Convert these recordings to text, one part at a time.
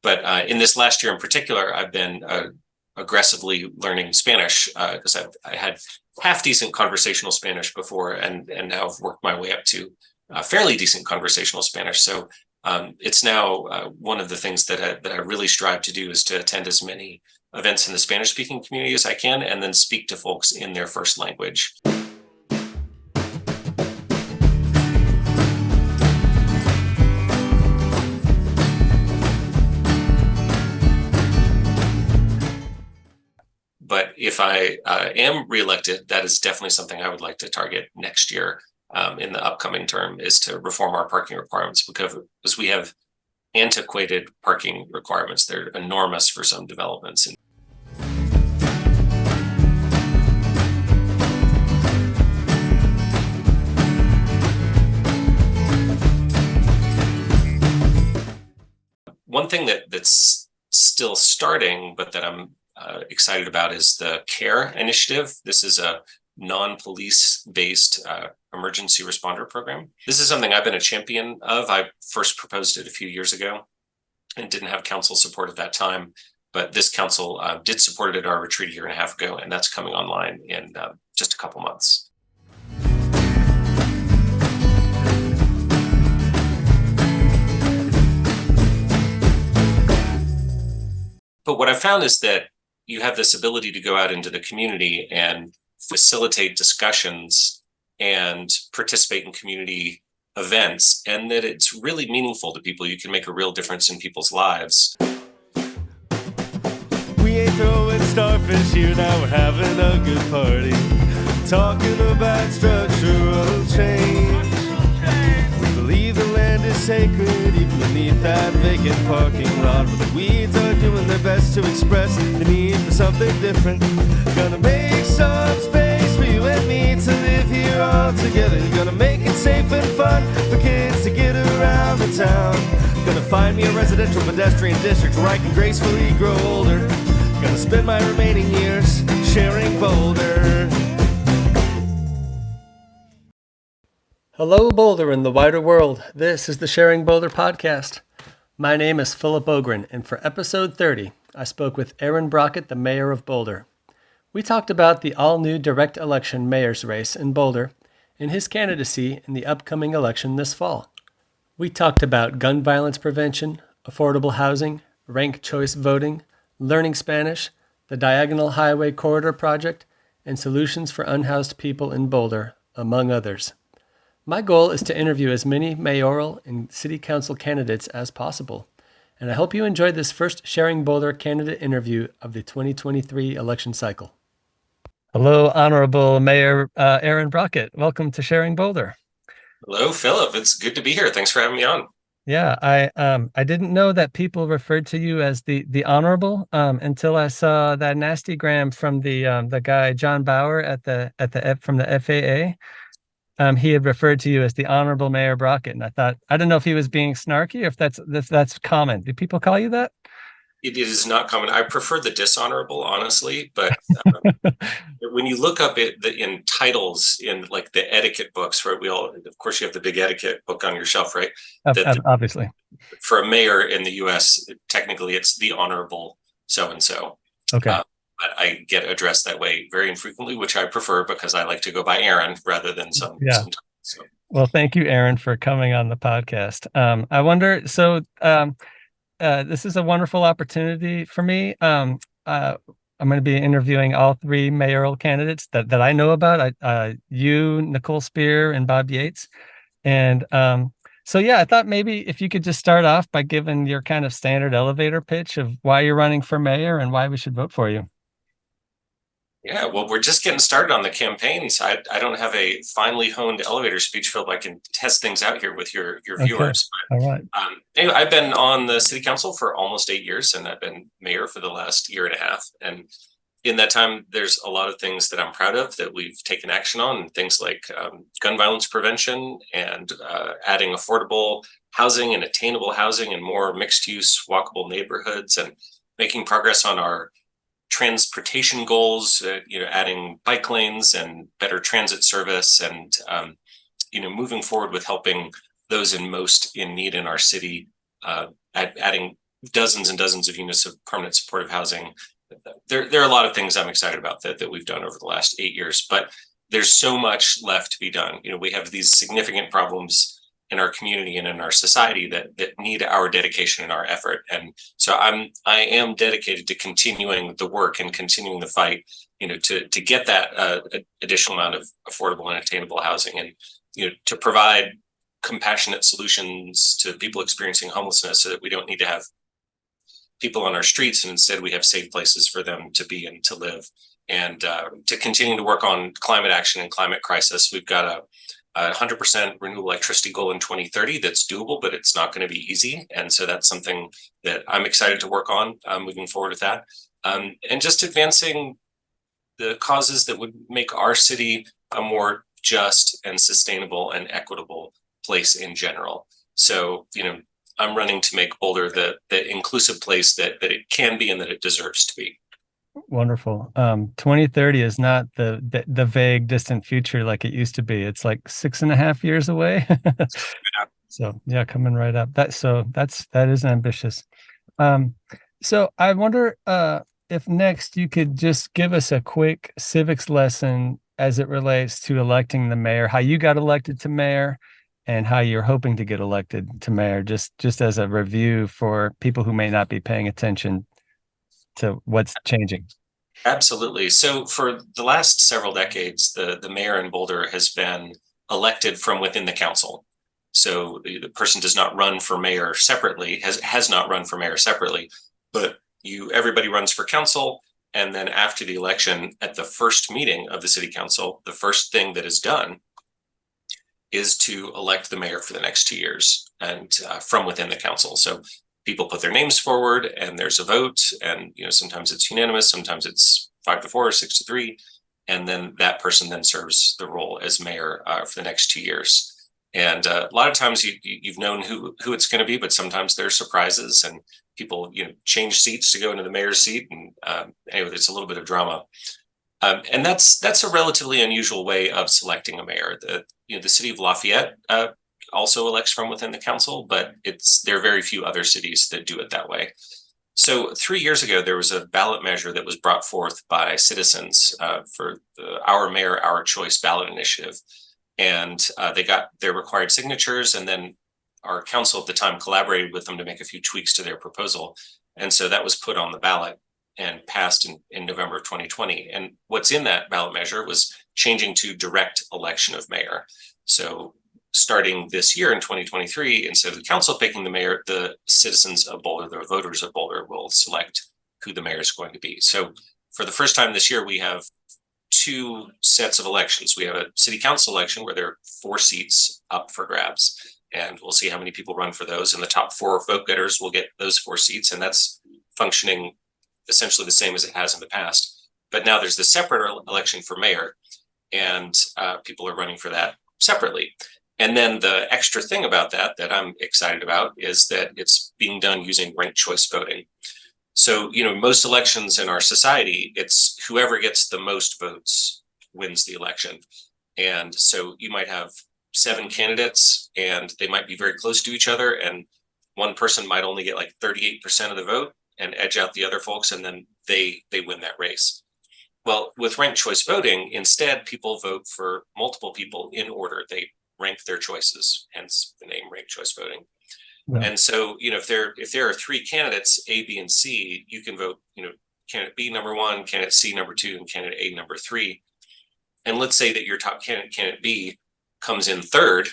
But in this last year in particular, I've been aggressively learning Spanish because I had half decent conversational Spanish before, and now I've worked my way up to fairly decent conversational Spanish. So it's now one of the things that I really strive to do is to attend as many events in the Spanish-speaking community as I can, and then speak to folks in their first language. But if I am reelected, that is definitely something I would like to target next year in the upcoming term, is to reform our parking requirements, because we have antiquated parking requirements. They're enormous for some developments. One thing that's still starting, but that I'm excited about, is the CARE initiative. This is a non-police based emergency responder program. This is something I've been a champion of. I first proposed it a few years ago and didn't have council support at that time, but this council did support it at our retreat a year and a half ago, and that's coming online in just a couple months. But what I found is that you have this ability to go out into the community and facilitate discussions and participate in community events, and that it's really meaningful to people. You can make a real difference in people's lives. We ain't throwing starfish here, now we're having a good party, talking about structural change. We believe the land is sacred, even beneath that vacant parking lot, where the weeds are doing their best to express the need for something different. Gonna make some space for you and me to live here all together. Gonna make it safe and fun for kids to get around the town. Gonna find me a residential pedestrian district where I can gracefully grow older. Gonna spend my remaining years sharing Boulder. Hello, Boulder and the wider world. This is the Sharing Boulder podcast. My name is Philip Ogren, and for episode 30, I spoke with Aaron Brockett, the mayor of Boulder. We talked about the all-new direct election mayor's race in Boulder and his candidacy in the upcoming election this fall. We talked about gun violence prevention, affordable housing, ranked choice voting, learning Spanish, the Diagonal Highway Corridor Project, and solutions for unhoused people in Boulder, among others. My goal is to interview as many mayoral and city council candidates as possible, and I hope you enjoyed this first Sharing Boulder candidate interview of the 2023 election cycle. Hello, Honorable Mayor Aaron Brockett. Welcome to Sharing Boulder. Hello, Philip. It's good to be here. Thanks for having me on. Yeah, I didn't know that people referred to you as the Honorable until I saw that nasty gram from the guy John Bauer from the FAA. He had referred to you as the Honorable Mayor Brockett, and I don't know if he was being snarky or if that's common. Do people call you that? It is not common. I prefer the dishonorable, honestly, but when you look up it in titles in like the etiquette books, right? Of course, you have the big etiquette book on your shelf, right? Obviously. For a mayor in the U.S., technically it's the Honorable so-and-so. Okay. But I get addressed that way very infrequently, which I prefer because I like to go by Aaron rather than some. So. Well, thank you, Aaron, for coming on the podcast. I wonder, this is a wonderful opportunity for me. I'm going to be interviewing all three mayoral candidates that I know about. You, Nicole Spear, and Bob Yates. And I thought maybe if you could just start off by giving your kind of standard elevator pitch of why you're running for mayor and why we should vote for you. Yeah, well, we're just getting started on the campaign, so I don't have a finely honed elevator speech, Phil. I can test things out here with your viewers. But, all right. Anyway, I've been on the city council for almost 8 years, and I've been mayor for the last year and a half. And in that time, there's a lot of things that I'm proud of that we've taken action on, things like gun violence prevention and adding affordable housing and attainable housing and more mixed-use, walkable neighborhoods, and making progress on our transportation goals, adding bike lanes and better transit service, and moving forward with helping those most in need in our city, adding dozens and dozens of units of permanent supportive housing. There are a lot of things I'm excited about that we've done over the last 8 years, but there's so much left to be done. We have these significant problems in our community and in our society that need our dedication and our effort. And so I am dedicated to continuing the work and continuing the fight, to get that additional amount of affordable and attainable housing, and to provide compassionate solutions to people experiencing homelessness, so that we don't need to have people on our streets, and instead we have safe places for them to be and to live. And to continue to work on climate action and climate crisis. We've got a 100% renewable electricity goal in 2030 that's doable, but it's not going to be easy. And so that's something that I'm excited to work on moving forward with that. And just advancing the causes that would make our city a more just and sustainable and equitable place in general. So, I'm running to make Boulder the inclusive place that it can be and that it deserves to be. Wonderful. 2030 is not the vague distant future like it used to be. It's like 6.5 years away. So yeah, coming right up. That is ambitious. So I wonder if next you could just give us a quick civics lesson as it relates to electing the mayor, how you got elected to mayor, and how you're hoping to get elected to mayor, just as a review for people who may not be paying attention to what's changing. Absolutely. So for the last several decades, the mayor in Boulder has been elected from within the council. So the person does not run for mayor separately, has not run for mayor separately, but everybody runs for council. And then after the election, at the first meeting of the city council, the first thing that is done is to elect the mayor for the next 2 years, and from within the council. So people put their names forward, and there's a vote, and sometimes it's unanimous, sometimes it's 5-4 or 6-3, and then that person then serves the role as mayor for the next 2 years. And a lot of times you've known who it's going to be, but sometimes there's surprises, and people change seats to go into the mayor's seat, and anyway, there's a little bit of drama. And that's a relatively unusual way of selecting a mayor. The city of Lafayette also elects from within the council, but there are very few other cities that do it that way. So 3 years ago, there was a ballot measure that was brought forth by citizens for the Our Mayor, Our Choice ballot initiative. And they got their required signatures, and then our council at the time collaborated with them to make a few tweaks to their proposal. And so that was put on the ballot and passed in November of 2020. And what's in that ballot measure was changing to direct election of mayor. So starting this year in 2023, instead of the council picking the mayor, the citizens of Boulder, the voters of Boulder, will select who the mayor is going to be. So for the first time this year, we have 2 sets of elections. We have a city council election where there are 4 seats up for grabs, and we'll see how many people run for those. And the top 4 vote getters will get those 4 seats, and that's functioning essentially the same as it has in the past. But now there's the separate election for mayor, and people are running for that separately. And then the extra thing about that I'm excited about is that it's being done using ranked choice voting. So, most elections in our society, it's whoever gets the most votes wins the election. And so you might have 7 candidates, and they might be very close to each other, and one person might only get like 38% of the vote and edge out the other folks, and then they win that race. Well, with ranked choice voting, instead, people vote for multiple people in order. They rank their choices, hence the name ranked choice voting. Yeah. And so, if there are 3 candidates, A, B, and C, you can vote, candidate B number 1, candidate C number 2, and candidate A number 3. And let's say that your top candidate B, comes in third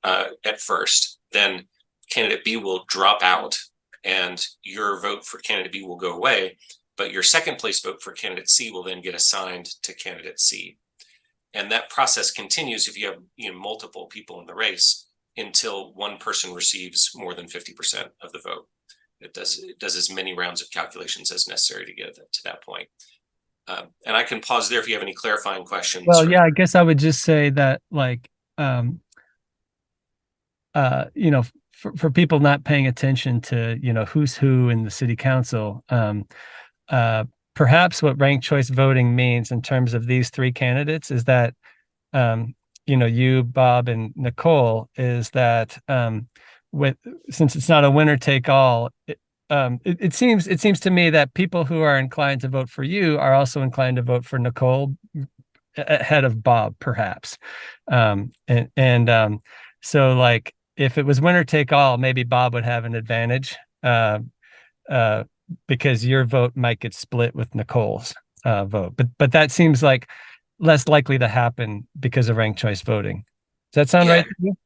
at first, then candidate B will drop out, and your vote for candidate B will go away, but your second place vote for candidate C will then get assigned to candidate C. And that process continues if you have multiple people in the race until one person receives more than 50% of the vote. It does as many rounds of calculations as necessary to get to that point. And I can pause there if you have any clarifying questions. Well, yeah, I guess I would just say that, for people not paying attention to, who's who in the city council, perhaps what ranked choice voting means in terms of these 3 candidates is that, you, Bob, and Nicole, is that since it's not a winner take all, it seems to me that people who are inclined to vote for you are also inclined to vote for Nicole ahead of Bob, perhaps. So like if it was winner take all, maybe Bob would have an advantage, uh, because your vote might get split with Nicole's vote. But that seems like less likely to happen because of ranked choice voting. Does that sound Yeah, right to you?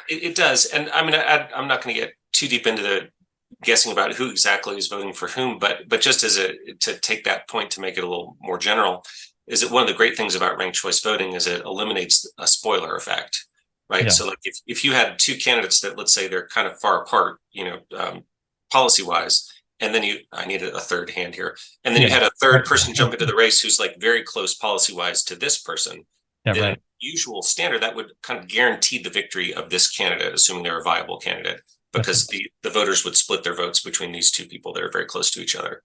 it does. And I mean, I'm not going to get too deep into the guessing about who exactly is voting for whom, but just as a to take that point to make it a little more general, is that one of the great things about ranked choice voting is it eliminates a spoiler effect, right? Yeah. So like if you had two candidates that, let's say, they're kind of far apart, policy wise, and then I need a third hand here, and then you Yeah. had a third person jump into the race who's like very close policy wise to this person, Yeah. the Right. usual standard that would kind of guarantee the victory of this candidate, assuming they're a viable candidate, That's because the voters would split their votes between these two people that are very close to each other.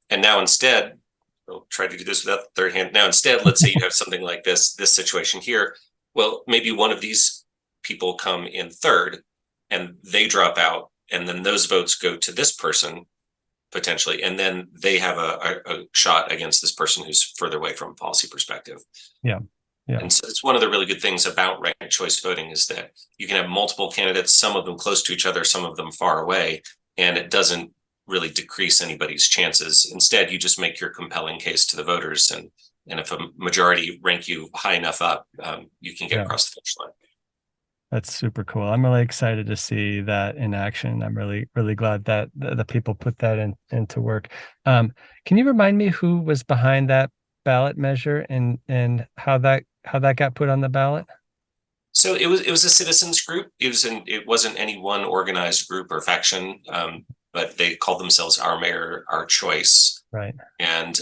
And now instead, we'll try to do this without the third hand. Now instead, let's say you have something like this situation here. Well, maybe one of these people come in third and they drop out, and then those votes go to this person potentially, and then they have a shot against this person who's further away from a policy perspective. Yeah. Yeah. And so it's one of the really good things about ranked choice voting is that you can have multiple candidates, some of them close to each other, some of them far away, and it doesn't really decrease anybody's chances. Instead, you just make your compelling case to the voters, and if a majority rank you high enough up, you can get across the finish line. That's super cool. I'm really excited to see that in action. I'm really, really glad that the people put that into work. Can you remind me who was behind that ballot measure and how that got put on the ballot? So it was a citizens group. It wasn't any one organized group or faction, but they called themselves Our Mayor, Our Choice. Right. And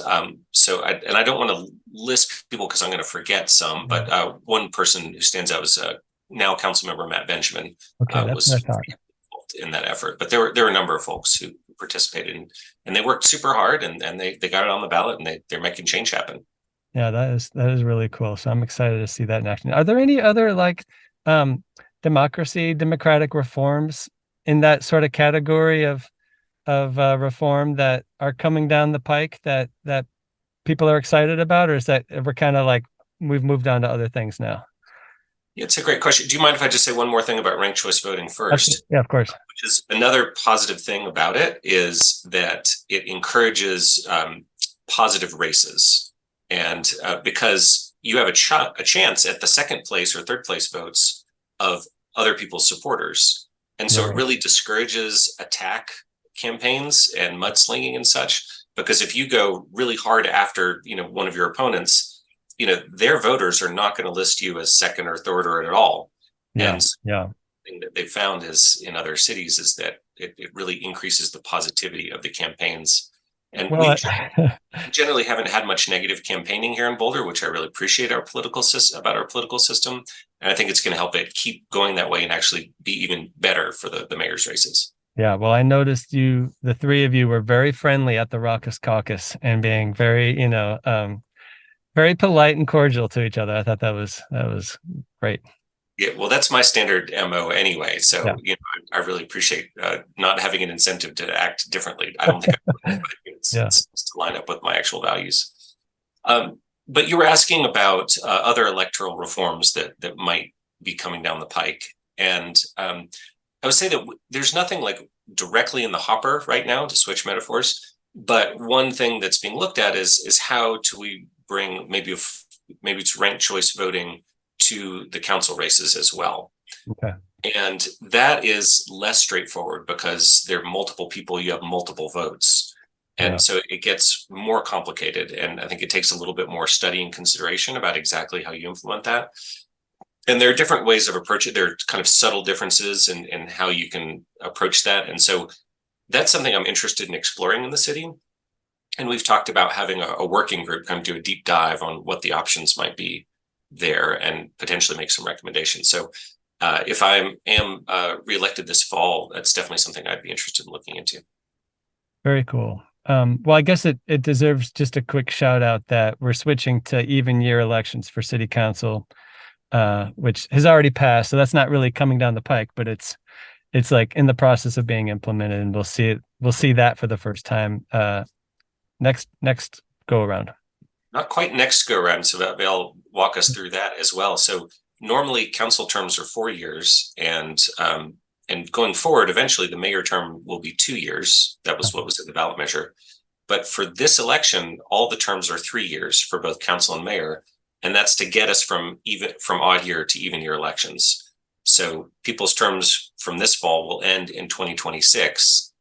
so I don't want to list people because I'm going to forget some, but one person who stands out was now council member Matt Benjamin. Okay, that's Was what I thought. involved in that effort. But there were a number of folks who participated, and they worked super hard, and they got it on the ballot, and they're making change happen. Yeah, that is really cool. So I'm excited to see that in action. Are there any other like democratic reforms in that sort of category of reform that are coming down the pike that people are excited about, or is that we're kind of like we've moved on to other things now? Yeah, it's a great question. Do you mind if I just say one more thing about ranked choice voting first? Yeah, of course. Which is another positive thing about it is that it encourages positive races. And because you have a chance at the second place or third place votes of other people's supporters. And so it really discourages attack campaigns and mudslinging and such, because if you go really hard after, one of your opponents, their voters are not going to list you as second or third or at all. And thing that they've found is in other cities is that it really increases the positivity of the campaigns. And we generally haven't had much negative campaigning here in Boulder, which I really appreciate about our political system. And I think it's going to help it keep going that way and actually be even better for the mayor's races. Yeah, well, I noticed the three of you were very friendly at the Raucous Caucus and being very, very polite and cordial to each other. I thought that was great. Yeah, well, that's my standard MO anyway. So, I really appreciate not having an incentive to act differently. I don't think I would, but it's to line up with my actual values. But you were asking about other electoral reforms that might be coming down the pike. And I would say that there's nothing like directly in the hopper right now, to switch metaphors. But one thing that's being looked at is how do we bring maybe it's ranked choice voting to the council races as well. Okay. And that is less straightforward because there are multiple people, you have multiple votes. And so it gets more complicated. And I think it takes a little bit more study and consideration about exactly how you implement that. And there are different ways of approaching it. There are kind of subtle differences in how you can approach that. And so that's something I'm interested in exploring in the city. And we've talked about having a working group kind of do a deep dive on what the options might be there and potentially make some recommendations. So if I am reelected this fall, that's definitely something I'd be interested in looking into. Very cool. Well, I guess it deserves just a quick shout out that we're switching to even year elections for city council, which has already passed. So that's not really coming down the pike, but it's like in the process of being implemented, and we'll we'll see that for the first time next go around. Not quite next go around, so they'll walk us through that as well. So normally council terms are 4 years, and going forward, eventually the mayor term will be 2 years. That was what was in the ballot measure. But for this election, all the terms are 3 years for both council and mayor, and that's to get us from odd year to even year elections. So people's terms from this fall will end in 2026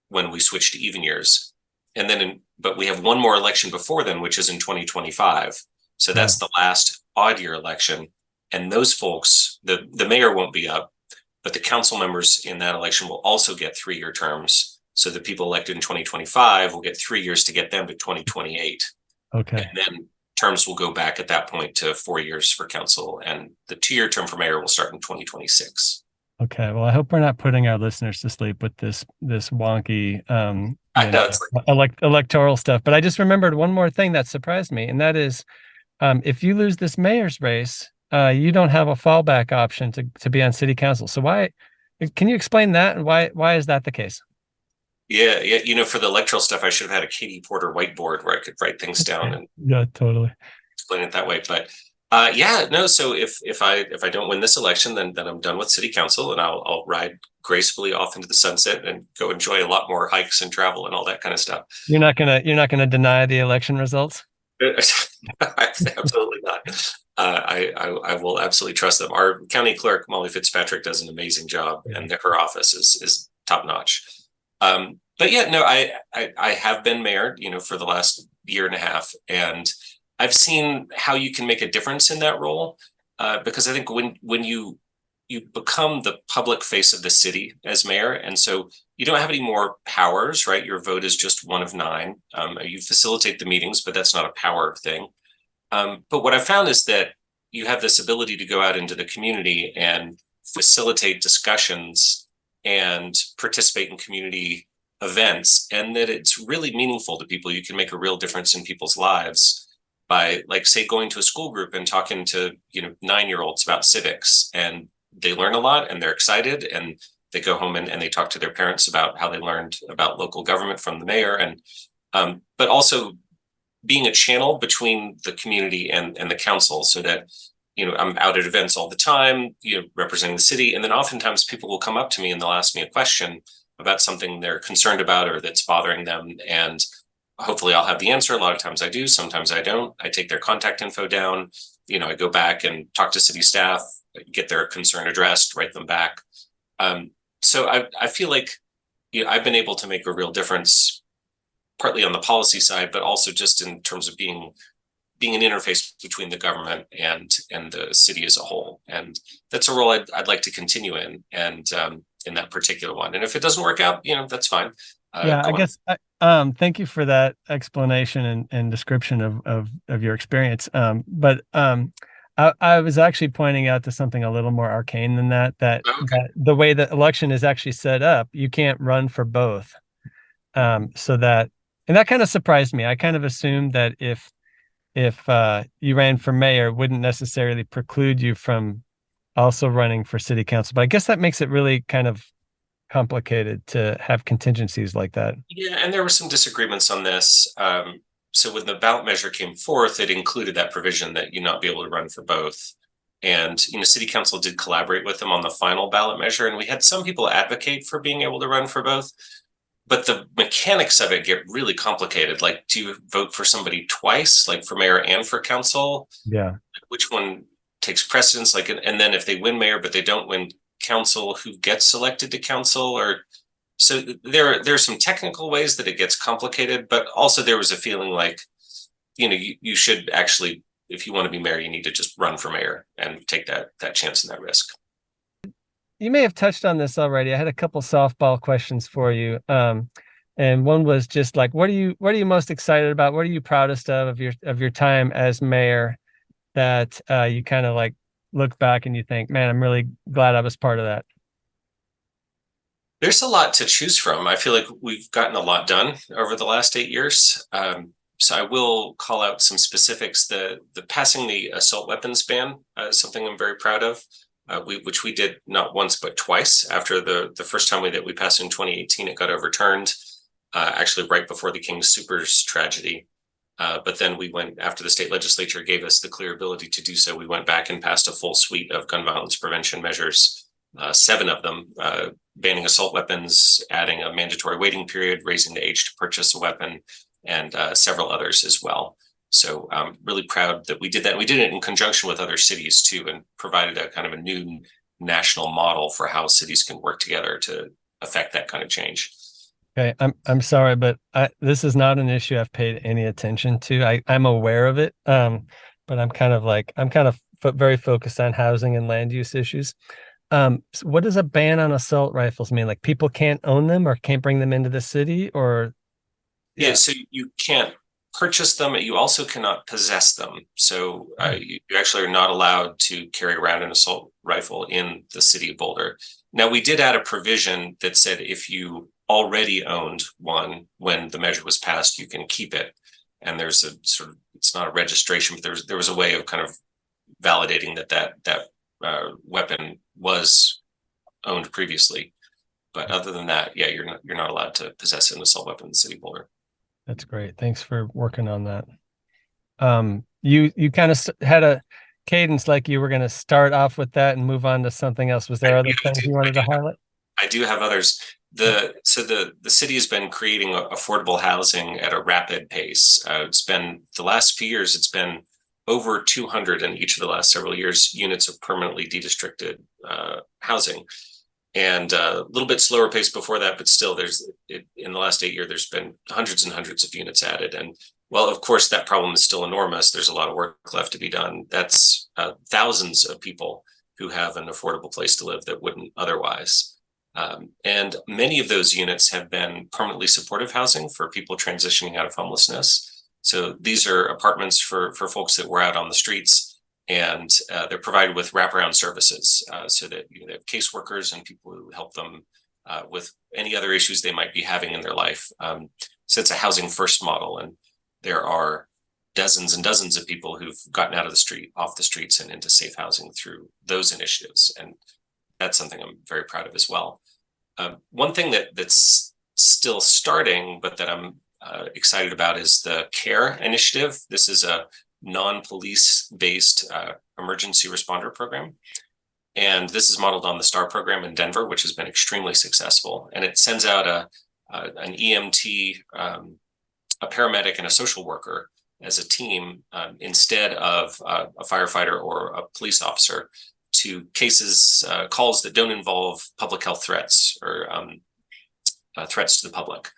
when we switch to even years. And then, but we have one more election before then, which is in 2025. So that's the last odd year election. And those folks, the mayor won't be up, but the council members in that election will also get 3-year terms. So the people elected in 2025 will get 3 years to get them to 2028. Okay. And then terms will go back at that point to 4 years for council, and the 2-year term for mayor will start in 2026. Okay. Well, I hope we're not putting our listeners to sleep with this wonky electoral stuff. But I just remembered one more thing that surprised me, and that is if you lose this mayor's race, you don't have a fallback option to be on city council. So why? Can you explain that, and why is that the case? Yeah. For the electoral stuff, I should have had a Katie Porter whiteboard where I could write things down and totally explain it that way. But So if I don't win this election, then I'm done with city council, and I'll ride gracefully off into the sunset and go enjoy a lot more hikes and travel and all that kind of stuff. You're not gonna deny the election results? Absolutely not. I will absolutely trust them. Our county clerk, Molly Fitzpatrick, does an amazing job, and her office is top notch. But yeah, no, I have been mayor, for the last year and a half, and I've seen how you can make a difference in that role. Because I think when you become the public face of the city as mayor, and so you don't have any more powers, right? Your vote is just one of 9. You facilitate the meetings, but that's not a power thing. But what I found is that you have this ability to go out into the community and facilitate discussions and participate in community events, and that it's really meaningful to people. You can make a real difference in people's lives by, like, say, going to a school group and talking to 9-year-olds about civics, and they learn a lot and they're excited, and they go home and they talk to their parents about how they learned about local government from the mayor, and but also being a channel between the community and the council, so that I'm out at events all the time, representing the city, and then oftentimes people will come up to me and they'll ask me a question about something they're concerned about or that's bothering them, and hopefully I'll have the answer. A lot of times I do, sometimes I don't. I take their contact info down, I go back and talk to city staff, get their concern addressed, write them back. So I feel like I've been able to make a real difference, partly on the policy side, but also just in terms of being an interface between the government and the city as a whole. And that's a role I'd like to continue in, and in that particular one. And if it doesn't work out, that's fine. I guess thank you for that explanation and description of your experience. But I was actually pointing out to something a little more arcane than that that the way the election is actually set up, you can't run for both. And that kind of surprised me. I kind of assumed that if you ran for mayor, it wouldn't necessarily preclude you from also running for city council. But I guess that makes it really kind of complicated to have contingencies like that. Yeah, and there were some disagreements on this. So when the ballot measure came forth, it included that provision that you not be able to run for both. And city council did collaborate with them on the final ballot measure, and we had some people advocate for being able to run for both. But the mechanics of it get really complicated. Like, do you vote for somebody twice, like for mayor and for council? Yeah. Which one takes precedence? And then if they win mayor but they don't win council, who gets selected to council? Or so there's some technical ways that it gets complicated, but also there was a feeling like, you should actually, if you want to be mayor, you need to just run for mayor and take that chance and that risk. You may have touched on this already. I had a couple softball questions for you. And one was just like, what are you most excited about? What are you proudest of your time as mayor that you kind of like look back and you think, man, I'm really glad I was part of that? There's a lot to choose from. I feel like we've gotten a lot done over the last 8 years. So I will call out some specifics. The passing the assault weapons ban is something I'm very proud of. which we did not once but twice. After the first time that we passed in 2018, it got overturned, actually right before the King Soopers tragedy. But then we went, after the state legislature gave us the clear ability to do so, we went back and passed a full suite of gun violence prevention measures, 7 of them, banning assault weapons, adding a mandatory waiting period, raising the age to purchase a weapon, and several others as well. So I'm really proud that we did that. We did it in conjunction with other cities too, and provided a kind of a new national model for how cities can work together to affect that kind of change. Okay, I'm sorry, but this is not an issue I've paid any attention to. I'm aware of it, but I'm kind of very focused on housing and land use issues. So what does a ban on assault rifles mean? Like people can't own them or can't bring them into the city, or yeah, so you can't purchase them. You also cannot possess them. So you actually are not allowed to carry around an assault rifle in the city of Boulder. Now, we did add a provision that said if you already owned one when the measure was passed, you can keep it. And there's a sort of, it's not a registration, but there was a way of kind of validating that weapon was owned previously. But other than that, yeah, you're not allowed to possess an assault weapon in the city of Boulder. That's great. Thanks for working on that. You kind of had a cadence like you were going to start off with that and move on to something else. Was there other things you wanted to highlight? I do have others. The city has been creating affordable housing at a rapid pace. It's been the last few years. It's been over 200 in each of the last several years units of permanently de-districted housing, and a little bit slower pace before that. But still, in the last 8 years, there's been hundreds and hundreds of units added. And well, of course, that problem is still enormous. There's a lot of work left to be done. That's thousands of people who have an affordable place to live that wouldn't otherwise. And many of those units have been permanently supportive housing for people transitioning out of homelessness. So these are apartments for folks that were out on the streets, and they're provided with wraparound services so that they have caseworkers and people who help them with any other issues they might be having in their life. So it's a housing first model, and there are dozens and dozens of people who've gotten out of the street, off the streets, and into safe housing through those initiatives. And that's something I'm very proud of as well. One thing that's still starting, but that I'm excited about, is the CARE initiative. This is a non-police based emergency responder program. And this is modeled on the STAR program in Denver, which has been extremely successful. And it sends out an EMT, a paramedic, and a social worker as a team instead of a firefighter or a police officer to cases, calls that don't involve public health threats or threats to the public.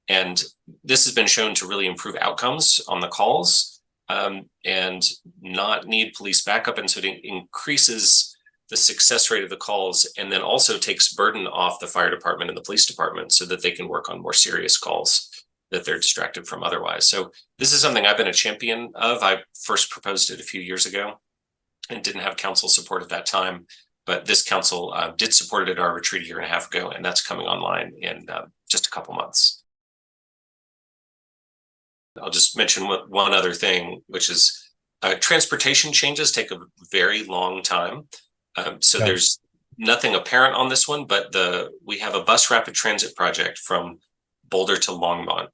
And this has been shown to really improve outcomes on the calls and not need police backup. And so it increases the success rate of the calls, and then also takes burden off the fire department and the police department so that they can work on more serious calls that they're distracted from otherwise. So this is something I've been a champion of. I first proposed it a few years ago and didn't have council support at that time, but this council did support it at our retreat a year and a half ago, and that's coming online in just a couple months. I'll just mention one other thing, which is transportation changes take a very long time. There's nothing apparent on this one, but we have a bus rapid transit project from Boulder to Longmont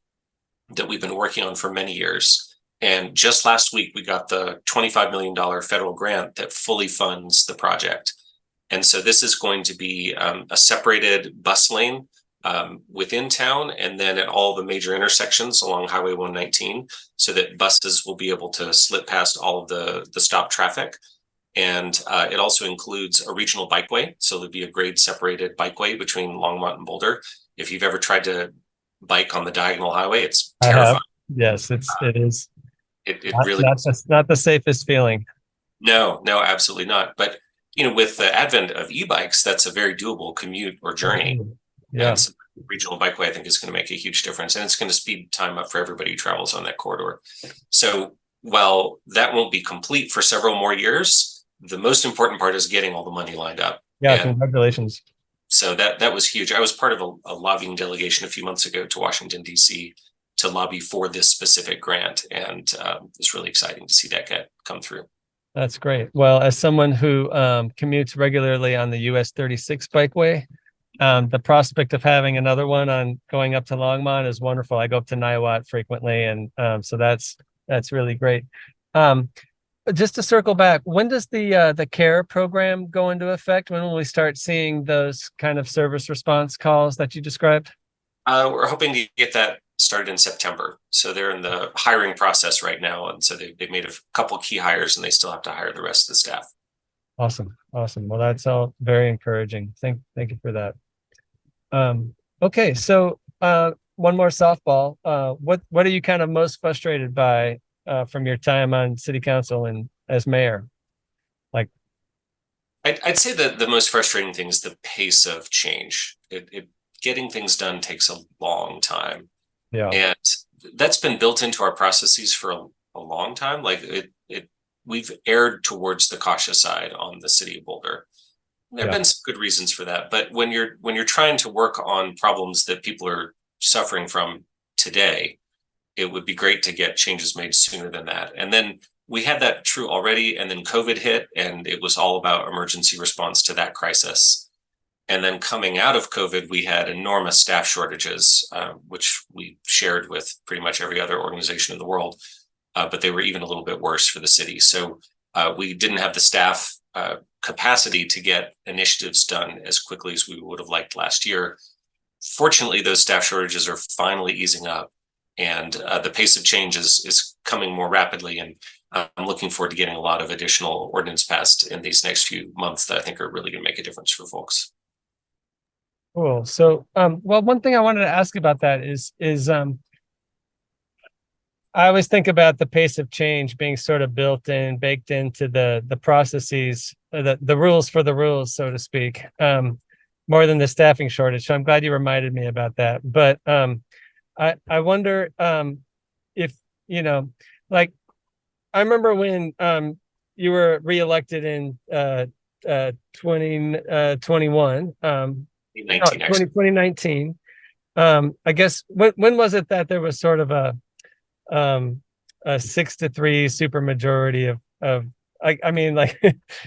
that we've been working on for many years. And just last week, we got the $25 million federal grant that fully funds the project. And so this is going to be a separated bus lane within town, and then at all the major intersections along Highway 119, so that buses will be able to slip past all of the stop traffic. And it also includes a regional bikeway. So there'll be a grade separated bikeway between Longmont and Boulder. If you've ever tried to bike on the diagonal highway, it's terrifying. Yes, it is. It really not the safest feeling. No, absolutely not. But with the advent of e-bikes, that's a very doable commute or journey. Yeah. And so regional bikeway, I think, is going to make a huge difference, and it's going to speed time up for everybody who travels on that corridor. So while that won't be complete for several more years, the most important part is getting all the money lined up. Yeah, and congratulations. So that was huge. I was part of a lobbying delegation a few months ago to Washington, D.C. to lobby for this specific grant, and it's really exciting to see that come through. That's great. Well, as someone who commutes regularly on the US 36 bikeway, the prospect of having another one on going up to Longmont is wonderful. I go up to Niwot frequently, and so that's really great. Um, just to circle back, when does the CARE program go into effect? When will we start seeing those kind of service response calls that you described? We're hoping to get that started in September. So they're in the hiring process right now. And so they've made a couple key hires and they still have to hire the rest of the staff. Awesome. Awesome. Well, that's all very encouraging. Thank you for that. Okay, so one more softball. What are you kind of most frustrated by from your time on city council and as mayor? Like, I'd say that the most frustrating thing is the pace of change. Getting things done takes a long time. yeah, And that's been built into our processes for a long time. Like we've erred towards the cautious side on the city of Boulder. There have yeah, been some good reasons for that, but when you're trying to work on problems that people are suffering from today, it would be great to get changes made sooner than that. And then we had that true already, and then COVID hit, and it was all about emergency response to that crisis. And then coming out of COVID, we had enormous staff shortages, which we shared with pretty much every other organization in the world, but they were even a little bit worse for the city. So we didn't have the staff capacity to get initiatives done as quickly as we would have liked last year. Fortunately, those staff shortages are finally easing up, and the pace of change is coming more rapidly. And I'm looking forward to getting a lot of additional ordinance passed in these next few months that I think are really going to make a difference for folks. cool. So, well, one thing I wanted to ask about that is I always think about the pace of change being sort of built in, baked into the processes, the rules for the rules, so to speak, more than the staffing shortage. So I'm glad you reminded me about that. But I wonder if, you know, like I remember when you were reelected in 2021, 2019. I guess when was it that there was sort of a 6-3 supermajority of I mean, like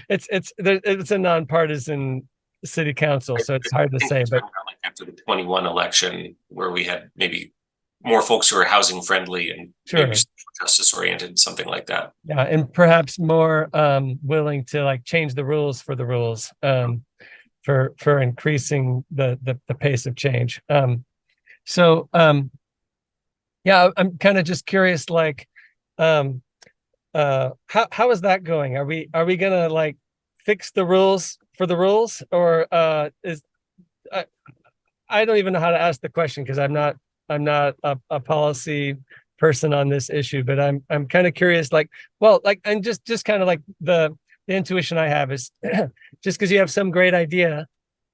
it's a nonpartisan city council, so it's hard to say, but Like after the 21 election, where we had maybe more folks who are housing friendly and sure, maybe justice oriented, something like that. yeah, and perhaps more willing to like change the rules for the rules for increasing the pace of change. So yeah, I'm kind of just curious, like how is that going? Are we gonna like fix the rules for the rules, or is I don't even know how to ask the question because I'm not a policy person on this issue, but I'm kind of curious, like, well, like, and just kind of like the intuition I have is just because you have some great idea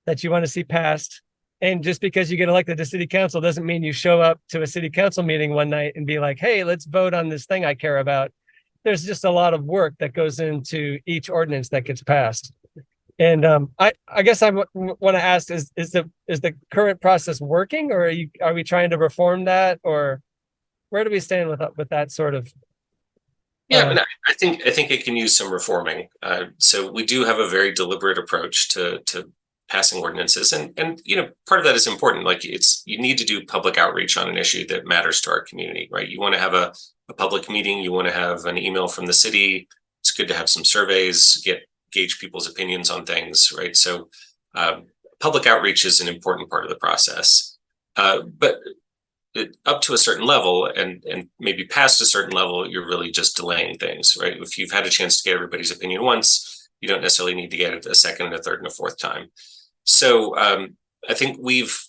that you want to see passed, and just because you get elected to city council doesn't mean you show up to a city council meeting one night and be like, hey, let's vote on this thing I care about. There's just a lot of work that goes into each ordinance that gets passed. And I guess I want to ask, is the current process working, or are we trying to reform that, or where do we stand with that sort of Yeah, and I think it can use some reforming. So we do have a very deliberate approach to passing ordinances, and part of that is important. Like you need to do public outreach on an issue that matters to our community, right? You want to have a public meeting, you want to have an email from the city. It's good to have some surveys, gauge people's opinions on things, right? So public outreach is an important part of the process, but up to a certain level and maybe past a certain level, you're really just delaying things, right? If you've had a chance to get everybody's opinion once, you don't necessarily need to get it a second, a third, and a fourth time. So I think we've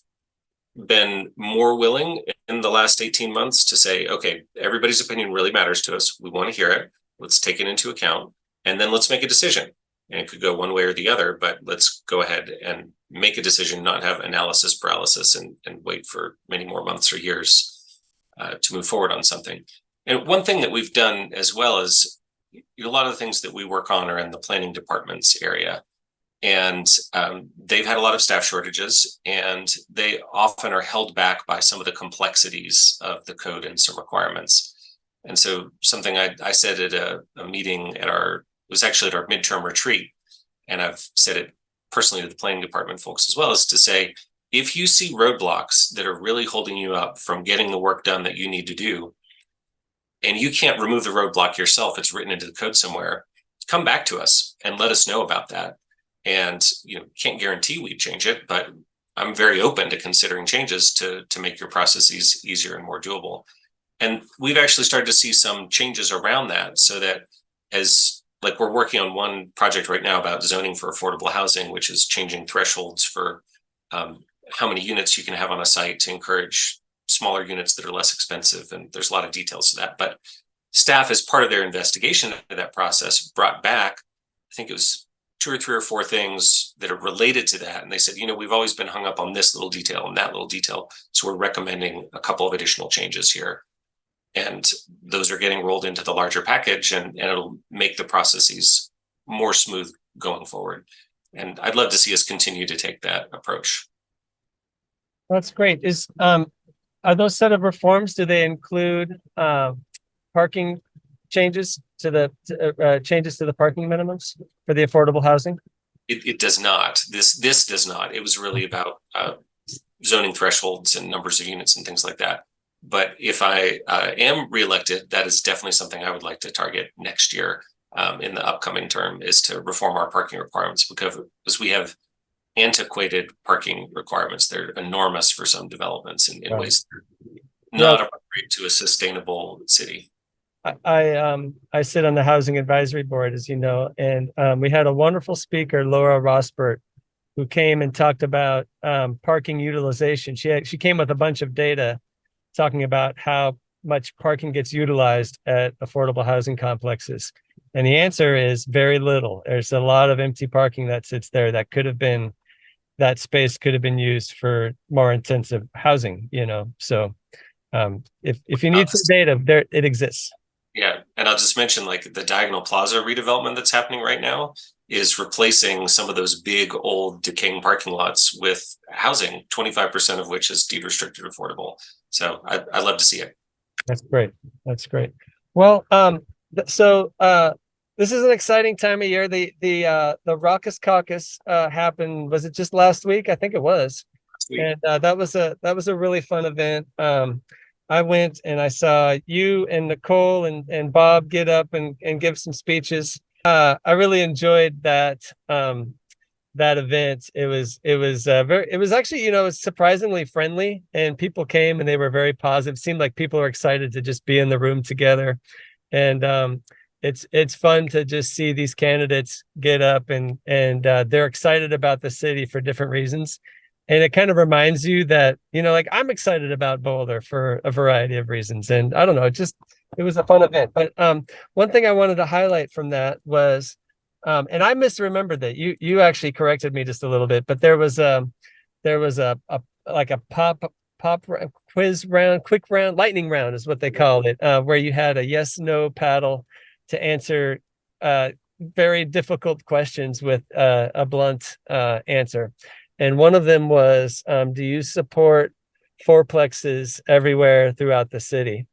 been more willing in the last 18 months to say, okay, everybody's opinion really matters to us. We want to hear it. Let's take it into account, and then let's make a decision. And it could go one way or the other, but let's go ahead and make a decision, not have analysis paralysis and wait for many more months or years to move forward on something. And one thing that we've done as well is a lot of the things that we work on are in the planning department's area. And they've had a lot of staff shortages, and they often are held back by some of the complexities of the code and some requirements. And so something I said at a meeting at our was actually at our midterm retreat, and I've said it personally to the planning department folks as well, is to say, if you see roadblocks that are really holding you up from getting the work done that you need to do, and you can't remove the roadblock yourself, it's written into the code somewhere, come back to us and let us know about that. And can't guarantee we change it, but I'm very open to considering changes to make your processes easier and more doable. And we've actually started to see some changes around that, so that we're working on one project right now about zoning for affordable housing, which is changing thresholds for how many units you can have on a site to encourage smaller units that are less expensive. And there's a lot of details to that. But staff, as part of their investigation of that process, brought back, I think it was 2 or 3 or 4 things that are related to that. And they said, we've always been hung up on this little detail and that little detail. So we're recommending a couple of additional changes here. And those are getting rolled into the larger package, and it'll make the processes more smooth going forward. And I'd love to see us continue to take that approach. That's great. Are those set of reforms, do they include parking changes to the parking minimums for the affordable housing? It does not. This does not. It was really about zoning thresholds and numbers of units and things like that. But if I am reelected, that is definitely something I would like to target next year in the upcoming term, is to reform our parking requirements, because we have antiquated parking requirements. They're enormous for some developments in ways that are not appropriate to a sustainable city. I sit on the housing advisory board, as you know, and we had a wonderful speaker, Laura Rosbert, who came and talked about parking utilization. She came with a bunch of data talking about how much parking gets utilized at affordable housing complexes. And the answer is very little. There's a lot of empty parking that sits there that space could have been used for more intensive housing, So if you need some data, there it exists. Yeah. And I'll just mention, like, the Diagonal Plaza redevelopment that's happening right now is replacing some of those big old decaying parking lots with housing, 25% of which is deed restricted affordable. So I love to see it. That's great. That's great. Well, so this is an exciting time of year. The Raucous Caucus happened. Was it just last week? I think it was. And that was a really fun event. I went and I saw you and Nicole and Bob get up and give some speeches. I really enjoyed that event. It was actually, it was surprisingly friendly, and people came and they were very positive. It seemed like people are excited to just be in the room together. And it's fun to just see these candidates get up and they're excited about the city for different reasons. And it kind of reminds you that, I'm excited about Boulder for a variety of reasons. And I don't know, it was a fun event. But one thing I wanted to highlight from that was, and I misremembered that you actually corrected me just a little bit, but there was a pop quiz round, quick round, lightning round is what they called it, where you had a yes/no paddle to answer very difficult questions with a blunt answer. And one of them was, do you support fourplexes everywhere throughout the city?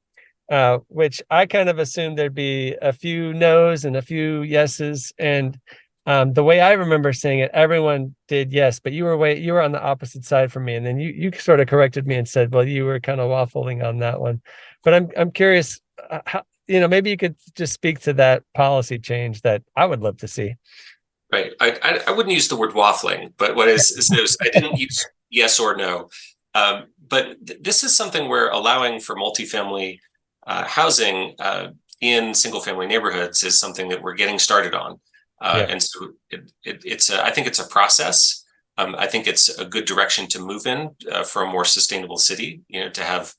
Which I kind of assumed there'd be a few no's and a few yeses. And the way I remember saying it, everyone did yes, but you were on the opposite side from me. And then you sort of corrected me and said, well, you were kind of waffling on that one. But I'm curious, how, maybe you could just speak to that policy change that I would love to see. Right. I wouldn't use the word waffling, but what is I didn't use yes or no. But this is something where allowing for multifamily housing in single family neighborhoods is something that we're getting started on. And so I think it's a process. I think it's a good direction to move in for a more sustainable city, to have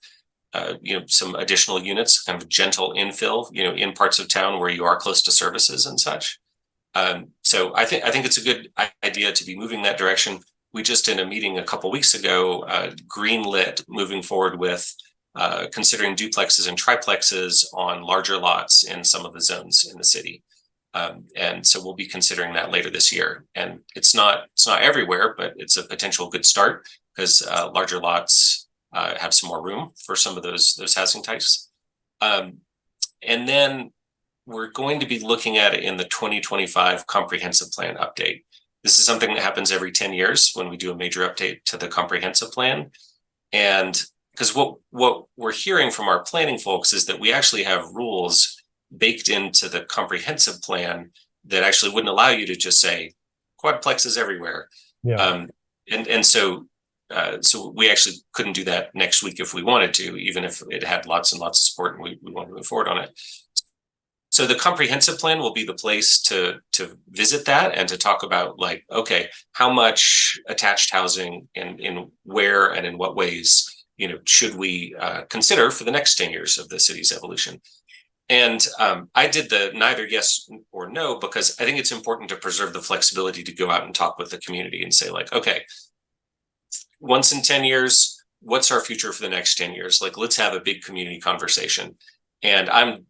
some additional units, kind of gentle infill, in parts of town where you are close to services and such. So I think it's a good idea to be moving that direction. We just, in a meeting a couple of weeks ago, greenlit moving forward with considering duplexes and triplexes on larger lots in some of the zones in the city. And so we'll be considering that later this year. And it's not everywhere, but it's a potential good start, because larger lots have some more room for some of those housing types. And then we're going to be looking at it in the 2025 comprehensive plan update. This is something that happens every 10 years when we do a major update to the comprehensive plan. And because what we're hearing from our planning folks is that we actually have rules baked into the comprehensive plan that actually wouldn't allow you to just say quadplexes everywhere. Yeah. So we actually couldn't do that next week if we wanted to, even if it had lots and lots of support and we want to move forward on it. So the comprehensive plan will be the place to visit that and to talk about, like, okay, how much attached housing in where and in what ways, should we consider for the next 10 years of the city's evolution. And I did the neither yes or no, because I think it's important to preserve the flexibility to go out and talk with the community and say, like, okay, once in 10 years, what's our future for the next 10 years? Like, let's have a big community conversation. And I'm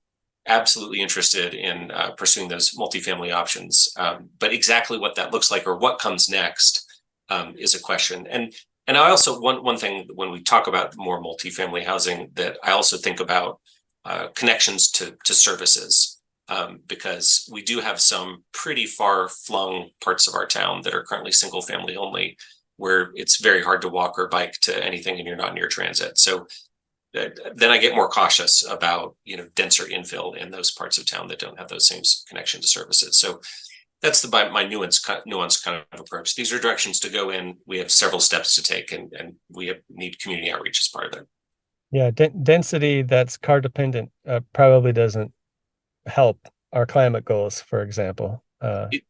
absolutely interested in pursuing those multifamily options. But exactly what that looks like or what comes next is a question. And I also, one thing when we talk about more multifamily housing that I also think about connections to services, because we do have some pretty far flung parts of our town that are currently single family only, where it's very hard to walk or bike to anything and you're not near transit. So then I get more cautious about, denser infill in those parts of town that don't have those same connection to services. So that's my nuanced kind of approach. These are directions to go in. We have several steps to take, and we need community outreach as part of that. Yeah, density that's car dependent probably doesn't help our climate goals, for example.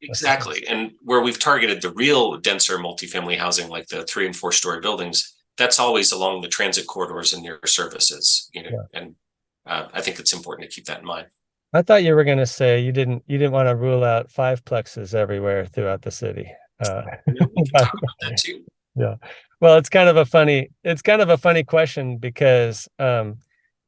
Exactly. And where we've targeted the real denser multifamily housing, like the 3 and 4 story buildings, that's always along the transit corridors and near services, and I think it's important to keep that in mind. I thought you were going to say you didn't want to rule out 5 plexes everywhere throughout the city. We can talk about that too. Yeah. Well, it's kind of a funny question because, a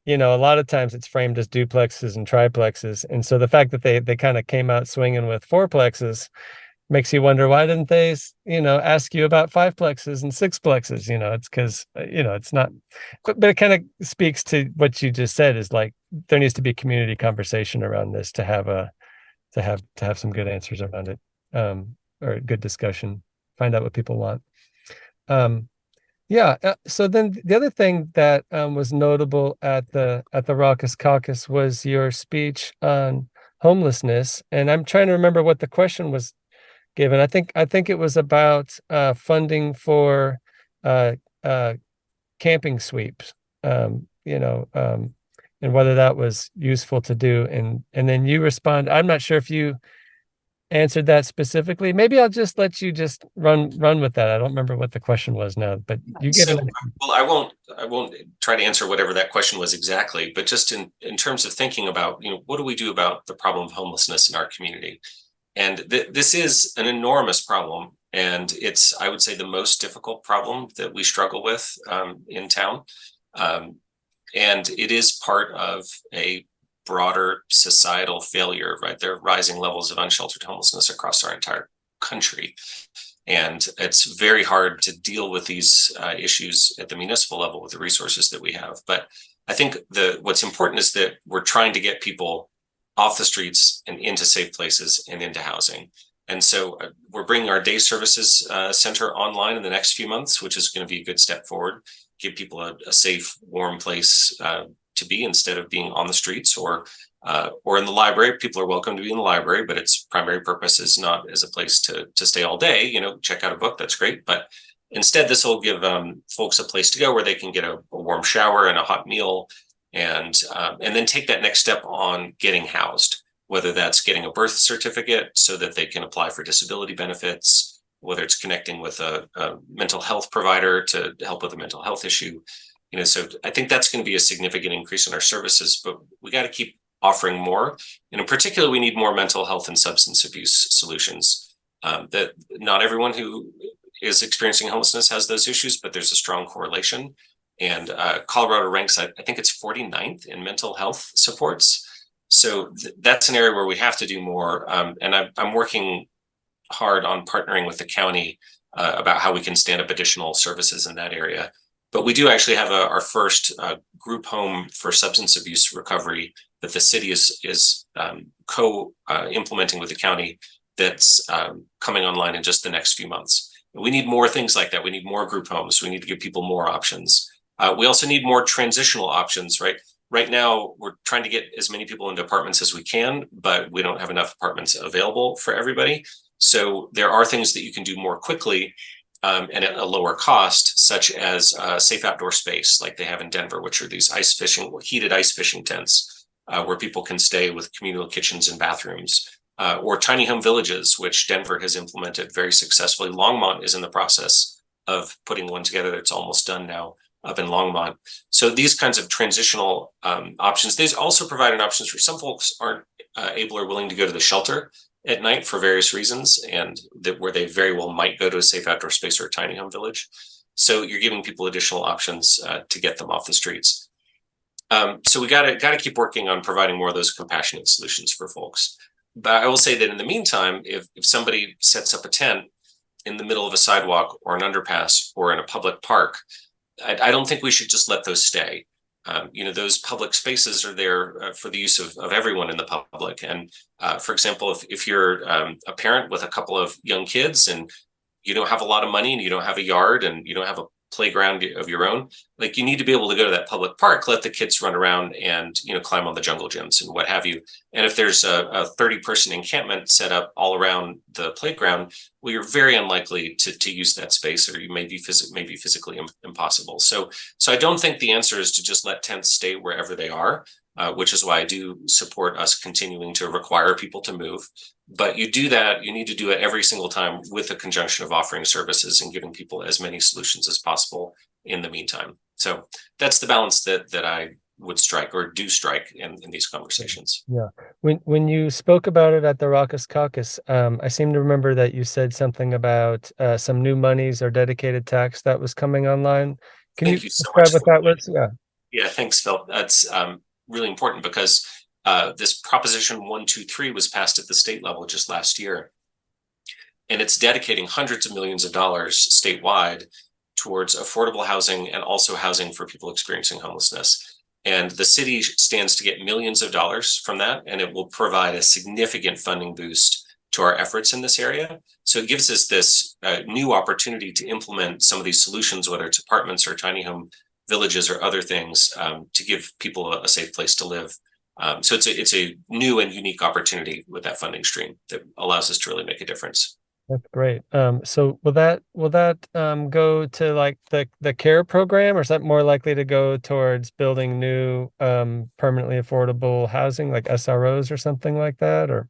lot of times it's framed as duplexes and triplexes. And so the fact that they kind of came out swinging with 4 plexes makes you wonder, why didn't they, ask you about 5 plexes and 6 plexes? It's because, it's not, but it kind of speaks to what you just said, is like, there needs to be community conversation around this to have some good answers around it, or good discussion, find out what people want. So then the other thing that was notable at the Raucous Caucus was your speech on homelessness, and I'm trying to remember what the question was given. I think it was about funding for camping sweeps, and whether that was useful to do. And then you respond. I'm not sure if you answered that specifically. Maybe I'll just let you just run with that. I don't remember what the question was now, but you get it. Well, I won't try to answer whatever that question was exactly, but just in terms of thinking about, what do we do about the problem of homelessness in our community? And this is an enormous problem. And it's, I would say, the most difficult problem that we struggle with in town. And it is part of a broader societal failure, right? There are rising levels of unsheltered homelessness across our entire country. And it's very hard to deal with these issues at the municipal level with the resources that we have. But I think what's important is that we're trying to get people off the streets and into safe places and into housing. And so we're bringing our day services center online in the next few months, which is going to be a good step forward, give people a safe, warm place to be instead of being on the streets or in the library. People are welcome to be in the library, but its primary purpose is not as a place to stay all day, check out a book, that's great. But instead, this will give folks a place to go where they can get a warm shower and a hot meal, and then take that next step on getting housed, whether that's getting a birth certificate so that they can apply for disability benefits, whether it's connecting with a mental health provider to help with a mental health issue. So I think that's going to be a significant increase in our services, but we got to keep offering more. And in particular, we need more mental health and substance abuse solutions. That not everyone who is experiencing homelessness has those issues, but there's a strong correlation. And Colorado ranks, I think it's 49th in mental health supports. So that's an area where we have to do more. And I'm working hard on partnering with the county about how we can stand up additional services in that area. But we do actually have our first group home for substance abuse recovery that the city is co-implementing with the county that's coming online in just the next few months. We need more things like that. We need more group homes. We need to give people more options. We also need more transitional options, right? Right now, we're trying to get as many people into apartments as we can, but we don't have enough apartments available for everybody. So there are things that you can do more quickly and at a lower cost, such as safe outdoor space like they have in Denver, which are these heated ice fishing tents where people can stay with communal kitchens and bathrooms, or tiny home villages, which Denver has implemented very successfully. Longmont is in the process of putting one together that's almost done now up in Longmont. So these kinds of transitional options, these also provide an option for some folks aren't able or willing to go to the shelter at night for various reasons, and where they very well might go to a safe outdoor space or a tiny home village. So you're giving people additional options to get them off the streets. So we got to keep working on providing more of those compassionate solutions for folks. But I will say that in the meantime, if somebody sets up a tent in the middle of a sidewalk or an underpass or in a public park, I don't think we should just let those stay. Those public spaces are there for the use of everyone in the public. And for example, if you're a parent with a couple of young kids and you don't have a lot of money and you don't have a yard and you don't have a playground of your own, like you need to be able to go to that public park, let the kids run around and climb on the jungle gyms and what have you. And if there's a 30-person encampment set up all around the playground, well, you're very unlikely to use that space, or you may be physically impossible. So I don't think the answer is to just let tents stay wherever they are, which is why I do support us continuing to require people to move. But you need to do it every single time with the conjunction of offering services and giving people as many solutions as possible in the meantime. So that's the balance that I would strike or do strike in these conversations. Yeah. When you spoke about it at the Raucous Caucus, I seem to remember that you said something about some new monies or dedicated tax that was coming online. Can you describe what that was? Yeah. Yeah, thanks, Phil. That's really important because this Proposition 123 was passed at the state level just last year. And it's dedicating hundreds of millions of dollars statewide towards affordable housing and also housing for people experiencing homelessness. And the city stands to get millions of dollars from that, and it will provide a significant funding boost to our efforts in this area. So it gives us this new opportunity to implement some of these solutions, whether it's apartments or tiny home villages or other things, to give people a safe place to live. So it's a new and unique opportunity with that funding stream that allows us to really make a difference. That's great. So will that go to like the CARE program, or is that more likely to go towards building new permanently affordable housing like SROs or something like that? Or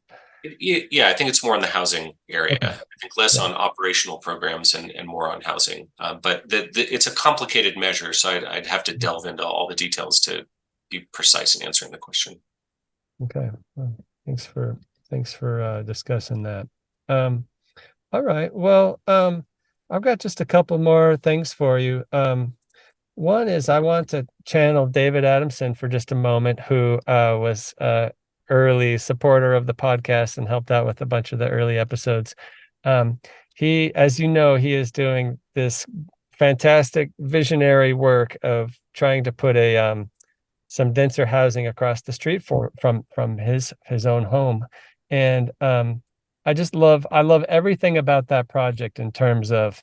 yeah, I think it's more in the housing area. Okay. I think less on operational programs and more on housing. But it's a complicated measure, so I'd have to delve into all the details to be precise in answering the question. Okay. Well, thanks for discussing that. All right. Well, I've got just a couple more things for you. One is I want to channel David Adamson for just a moment, who was early supporter of the podcast and helped out with a bunch of the early episodes. He, as you know, he is doing this fantastic visionary work of trying to put some denser housing across the street from his own home. And I love everything about that project in terms of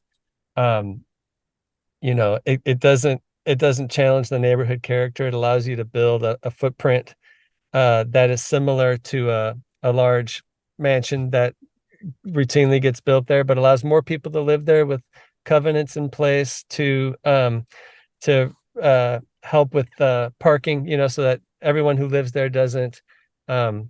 it doesn't challenge the neighborhood character. It allows you to build a footprint that is similar to a large mansion that routinely gets built there, but allows more people to live there with covenants in place to help with parking, so that everyone who lives there doesn't bring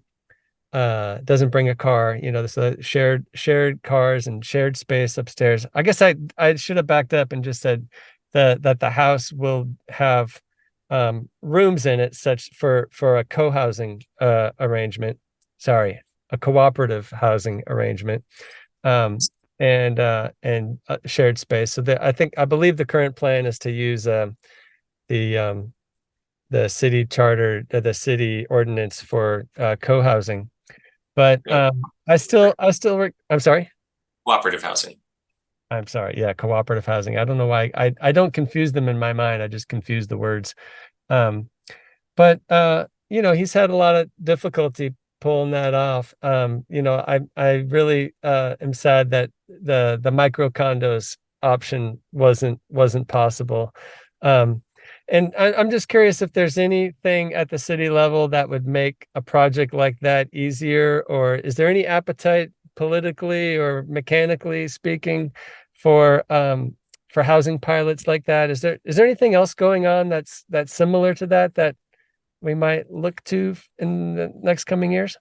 a car, so shared cars and shared space upstairs. I guess I should have backed up and just said that the house will have rooms in it such for a co-housing arrangement. Sorry, a cooperative housing arrangement, and shared space. So I believe the current plan is to use the city charter, the city ordinance for co-housing. But I'm sorry. Cooperative housing. I'm sorry. Yeah, cooperative housing. I don't know why I don't confuse them in my mind. I just confuse the words. Um, but he's had a lot of difficulty pulling that off. I really am sad that the micro condos option wasn't possible. Um, and I'm just curious if there's anything at the city level that would make a project like that easier, or is there any appetite politically or mechanically speaking for housing pilots like that? Is there anything else going on that's similar to that we might look to in the next coming years?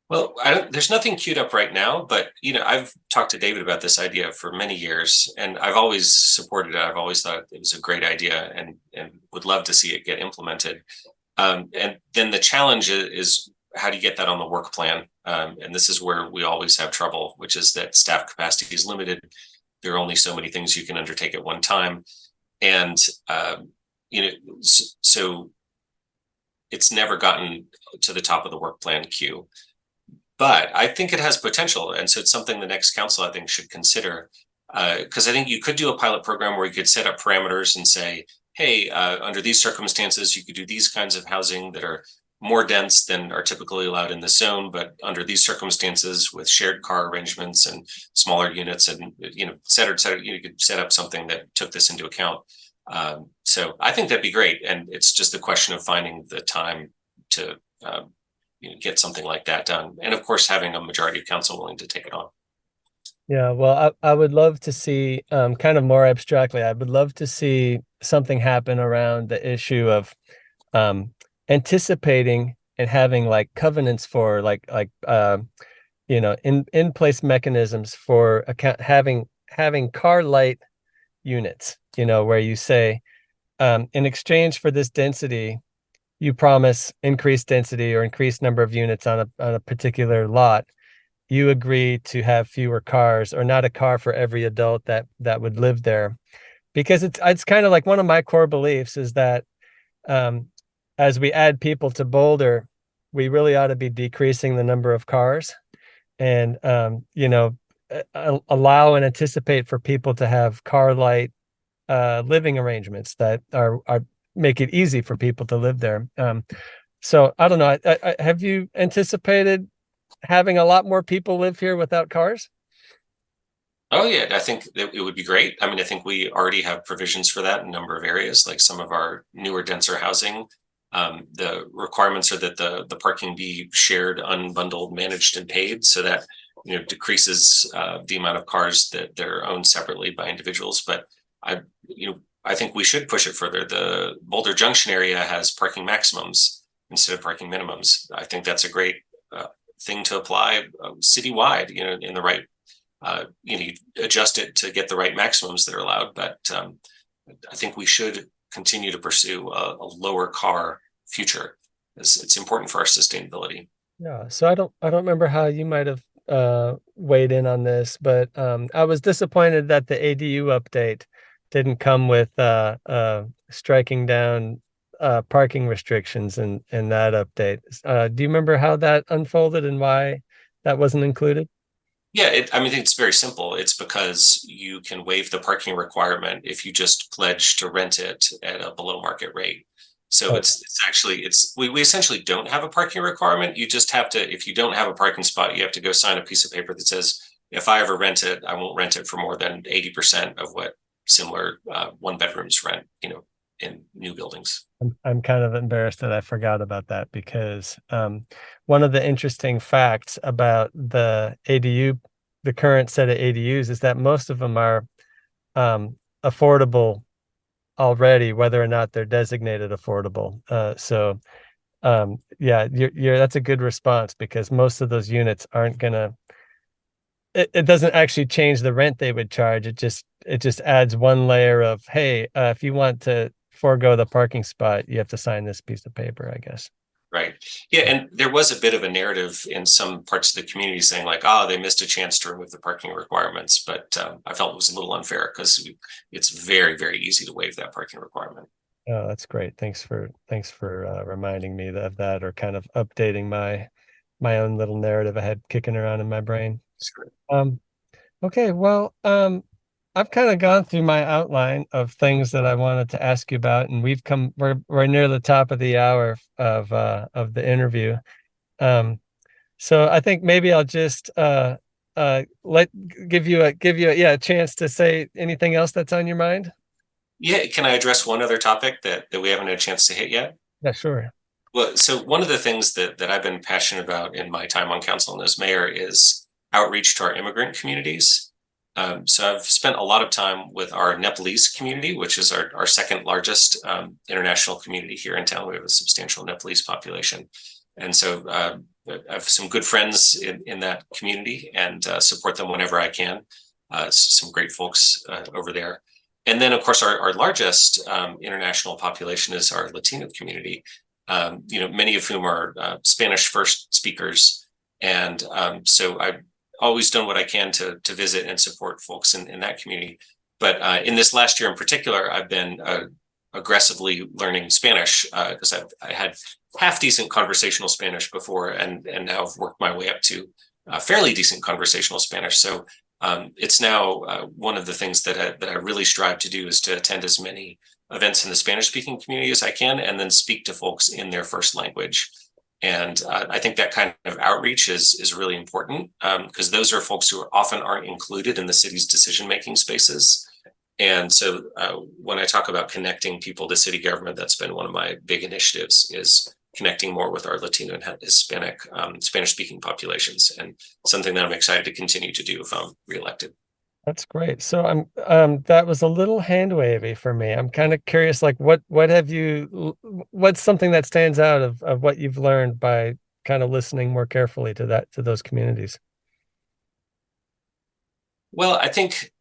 Well, there's nothing queued up right now, but I've talked to David about this idea for many years, and I've always supported it. I've always thought it was a great idea, and would love to see it get implemented. And then the challenge is how do you get that on the work plan? And this is where we always have trouble, which is that staff capacity is limited. There are only so many things you can undertake at one time, and so it's never gotten to the top of the work plan queue. But I think it has potential, and so it's something the next council I think should consider. Because I think you could do a pilot program where you could set up parameters and say, hey, under these circumstances, you could do these kinds of housing that are more dense than are typically allowed in the zone, but under these circumstances with shared car arrangements and smaller units and, et cetera, you could set up something that took this into account. So I think that'd be great. And it's just a question of finding the time to get something like that done. And of course, having a majority of council willing to take it on. Yeah, well, I would love to see, kind of more abstractly, I would love to see something happen around the issue of um, anticipating and having like covenants for in place mechanisms for having car light units, where you say, in exchange for this density, you promise increased density or increased number of units on a particular lot. You agree to have fewer cars, or not a car for every adult that would live there. Because it's kind of like one of my core beliefs is that um, as we add people to Boulder, we really ought to be decreasing the number of cars, and allow and anticipate for people to have car light living arrangements that are make it easy for people to live there. So I don't know. Have you anticipated having a lot more people live here without cars? Oh yeah, I think that it would be great. I mean, I think we already have provisions for that in a number of areas, like some of our newer, denser housing. The requirements are that the parking be shared, unbundled, managed, and paid, so that decreases the amount of cars that they're owned separately by individuals. But I think we should push it further. The Boulder Junction area has parking maximums instead of parking minimums. I think that's a great thing to apply citywide. In the right. You adjust it to get the right maximums that are allowed. But I think we should continue to pursue a lower car future. It's important for our sustainability. Yeah. So I don't remember how you might have weighed in on this, but I was disappointed that the ADU update didn't come with striking down parking restrictions in that update. Do you remember how that unfolded and why that wasn't included? Yeah, I mean, it's very simple. It's because you can waive the parking requirement if you just pledge to rent it at a below market rate. So Oh, it's actually we essentially don't have a parking requirement. You just have to, if you don't have a parking spot, you have to go sign a piece of paper that says, if I ever rent it, I won't rent it for more than 80% of what similar one bedrooms rent, in new buildings. I'm kind of embarrassed that I forgot about that because one of the interesting facts about the current set of ADUs, is that most of them are affordable already, whether or not they're designated affordable. Yeah, that's a good response because most of those units aren't gonna. It doesn't actually change the rent they would charge. It just adds one layer of, hey, if you want to forego the parking spot, you have to sign this piece of paper, I guess. Right. Yeah. And there was a bit of a narrative in some parts of the community saying like, oh, they missed a chance to remove the parking requirements. But I felt it was a little unfair because it's very, very easy to waive that parking requirement. Oh, that's great. Thanks for reminding me of that, or kind of updating my own little narrative I had kicking around in my brain. Sure. Um, Okay, well, I've kind of gone through my outline of things that I wanted to ask you about, and we're near the top of the hour of the interview. Um, so I think maybe I'll just let give you a chance to say anything else that's on your mind. Yeah, can I address one other topic that we haven't had a chance to hit yet? Yeah, sure. Well, so one of the things that I've been passionate about in my time on council and as mayor is outreach to our immigrant communities. So I've spent a lot of time with our Nepalese community, which is our second largest international community here in town. We have a substantial Nepalese population. And so I have some good friends in that community and support them whenever I can. Some great folks over there. And then, of course, our largest international population is our Latino community, many of whom are Spanish first speakers. And so I've always done what I can to visit and support folks in that community. But in this last year in particular, I've been aggressively learning Spanish because I had half decent conversational Spanish before, and now I've worked my way up to fairly decent conversational Spanish. So it's now one of the things that I really strive to do is to attend as many events in the Spanish speaking community as I can, and then speak to folks in their first language. And I think that kind of outreach is really important because those are folks who often aren't included in the city's decision-making spaces. And so when I talk about connecting people to city government, that's been one of my big initiatives is connecting more with our Latino and Hispanic Spanish-speaking populations, and something that I'm excited to continue to do if I'm reelected. That's great. So that was a little hand wavy for me. I'm kind of curious, like what's something that stands out of what you've learned by kind of listening more carefully to those communities? Well, I think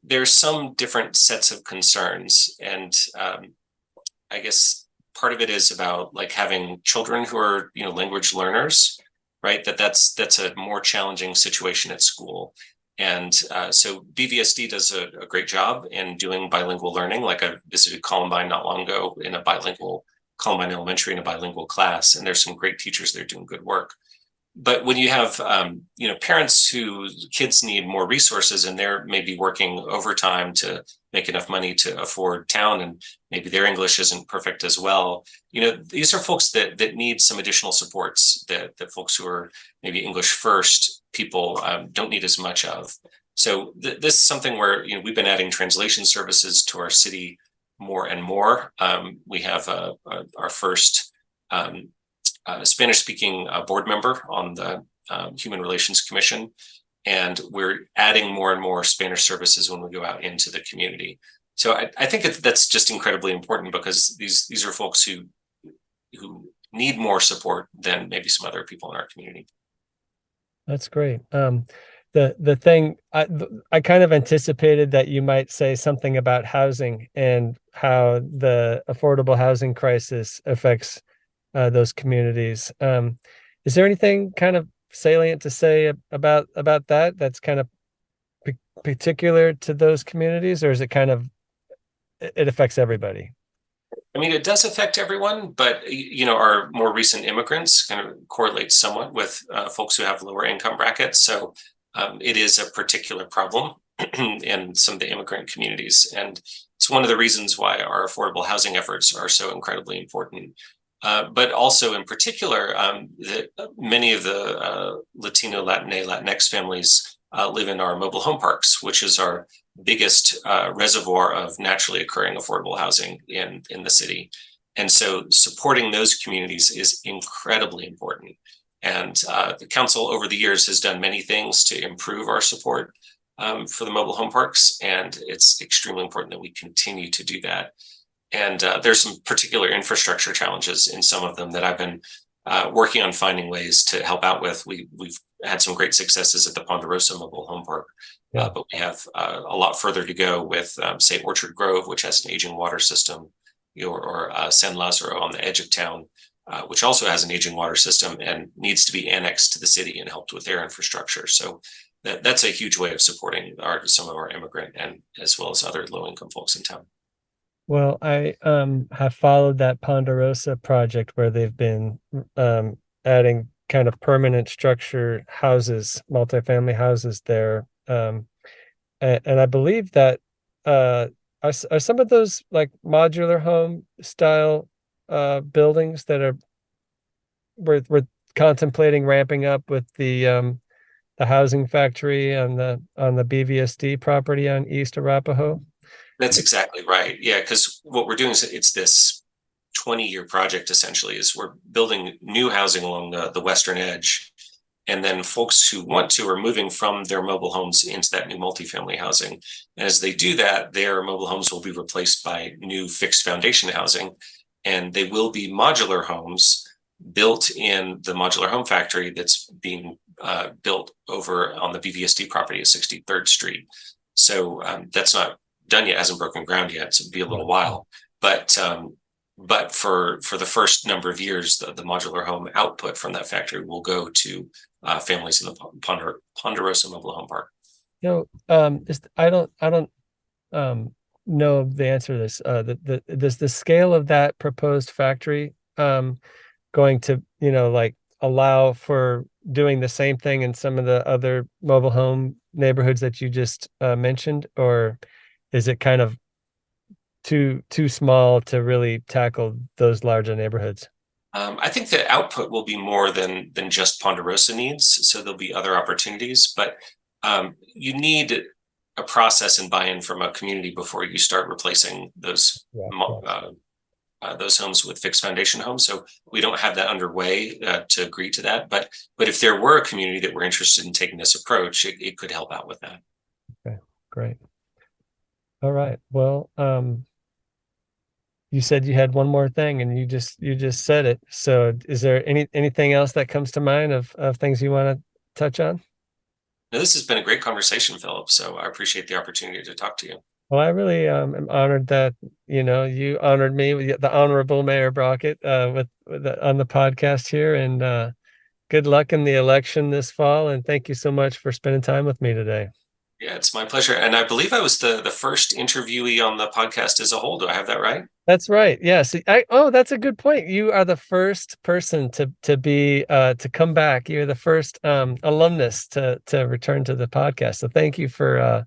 there's some different sets of concerns, and I guess part of it is about like having children who are language learners, right? That's a more challenging situation at school. And so BVSD does a great job in doing bilingual learning. Like I visited Columbine not long ago in a bilingual Columbine Elementary in a bilingual class, and there's some great teachers there doing good work. But when you have parents whose kids need more resources and they're maybe working overtime to make enough money to afford town, and maybe their English isn't perfect as well, these are folks that need some additional supports that folks who are maybe English first people don't need as much of. So this is something where we've been adding translation services to our city more and more. We have our first Spanish-speaking board member on the Human Relations Commission, and we're adding more and more Spanish services when we go out into the community. So I think that's just incredibly important because these are folks who need more support than maybe some other people in our community. That's great. The thing I kind of anticipated that you might say something about housing and how the affordable housing crisis affects those communities. Is there anything kind of salient to say about that that's kind of particular to those communities, or is it kind of it affects everybody? I mean, it does affect everyone, but our more recent immigrants kind of correlate somewhat with folks who have lower income brackets. So it is a particular problem in some of the immigrant communities, and it's one of the reasons why our affordable housing efforts are so incredibly important. But also, in particular, many of the Latino, Latinx families live in our mobile home parks, which is our biggest reservoir of naturally occurring affordable housing in the city. And so supporting those communities is incredibly important. And the council over the years has done many things to improve our support for the mobile home parks. And it's extremely important that we continue to do that. And there's some particular infrastructure challenges in some of them that I've been working on finding ways to help out with. We've had some great successes at the Ponderosa Mobile Home Park, but we have a lot further to go with, say, Orchard Grove, which has an aging water system, or San Lazaro on the edge of town, which also has an aging water system and needs to be annexed to the city and helped with their infrastructure. So that's a huge way of supporting some of our immigrant and as well as other low-income folks in town. Well, I have followed that Ponderosa project where they've been adding kind of permanent structure houses, multifamily houses there. and I believe that are some of those like modular home style buildings that we're contemplating ramping up with the housing factory on the BVSD property on East Arapahoe. That's exactly right. Yeah, because what we're doing is it's this 20-year project essentially is we're building new housing along the western edge. And then folks who want to are moving from their mobile homes into that new multifamily housing. And as they do that, their mobile homes will be replaced by new fixed foundation housing. And they will be modular homes built in the modular home factory that's being built over on the BVSD property at 63rd Street. So that's not done yet, hasn't broken ground yet. So it'll be a little while. But for the first number of years, the modular home output from that factory will go to families in the Ponderosa Mobile Home Park. I don't know the answer to this. Does the scale of that proposed factory going to, like allow for doing the same thing in some of the other mobile home neighborhoods that you just mentioned, or is it kind of too small to really tackle those larger neighborhoods? I think the output will be more than just Ponderosa needs, so there'll be other opportunities. But you need a process and buy-in from a community before you start replacing those homes with fixed foundation homes. So we don't have that underway to agree to that. But if there were a community that were interested in taking this approach, it could help out with that. Okay, great. All right. Well, you said you had one more thing and you just said it. So is there anything else that comes to mind of things you want to touch on? Now, this has been a great conversation, Philip. So I appreciate the opportunity to talk to you. Well, I really am honored that, you honored me with the Honorable Mayor Brockett on the podcast here, and good luck in the election this fall. And thank you so much for spending time with me today. Yeah, it's my pleasure. And I believe I was the first interviewee on the podcast as a whole. Do I have that right? That's right. Yes. That's a good point. You are the first person to be to come back. You're the first alumnus to return to the podcast. So thank you for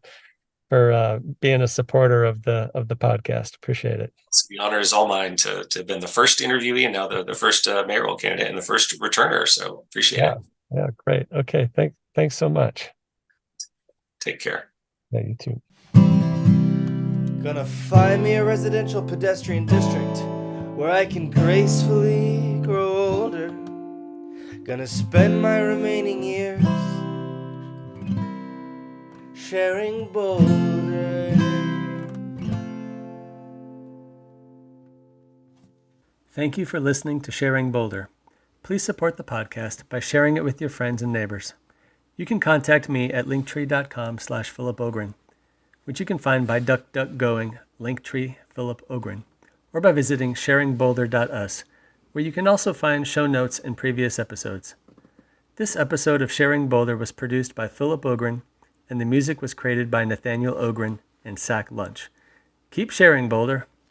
being a supporter of the podcast. Appreciate it. So the honor is all mine to have been the first interviewee and now the first mayoral candidate and the first returner. So appreciate it. Yeah, great. Okay. Thanks so much. Take care. Yeah, you too. Gonna find me a residential pedestrian district where I can gracefully grow older. Gonna spend my remaining years sharing Boulder. Thank you for listening to Sharing Boulder. Please support the podcast by sharing it with your friends and neighbors. You can contact me at linktree.com/Philip Ogren, which you can find by DuckDuckGoing Linktree Philip Ogren, or by visiting sharingboulder.us, where you can also find show notes and previous episodes. This episode of Sharing Boulder was produced by Philip Ogren, and the music was created by Nathaniel Ogren and Sack Lunch. Keep sharing, Boulder.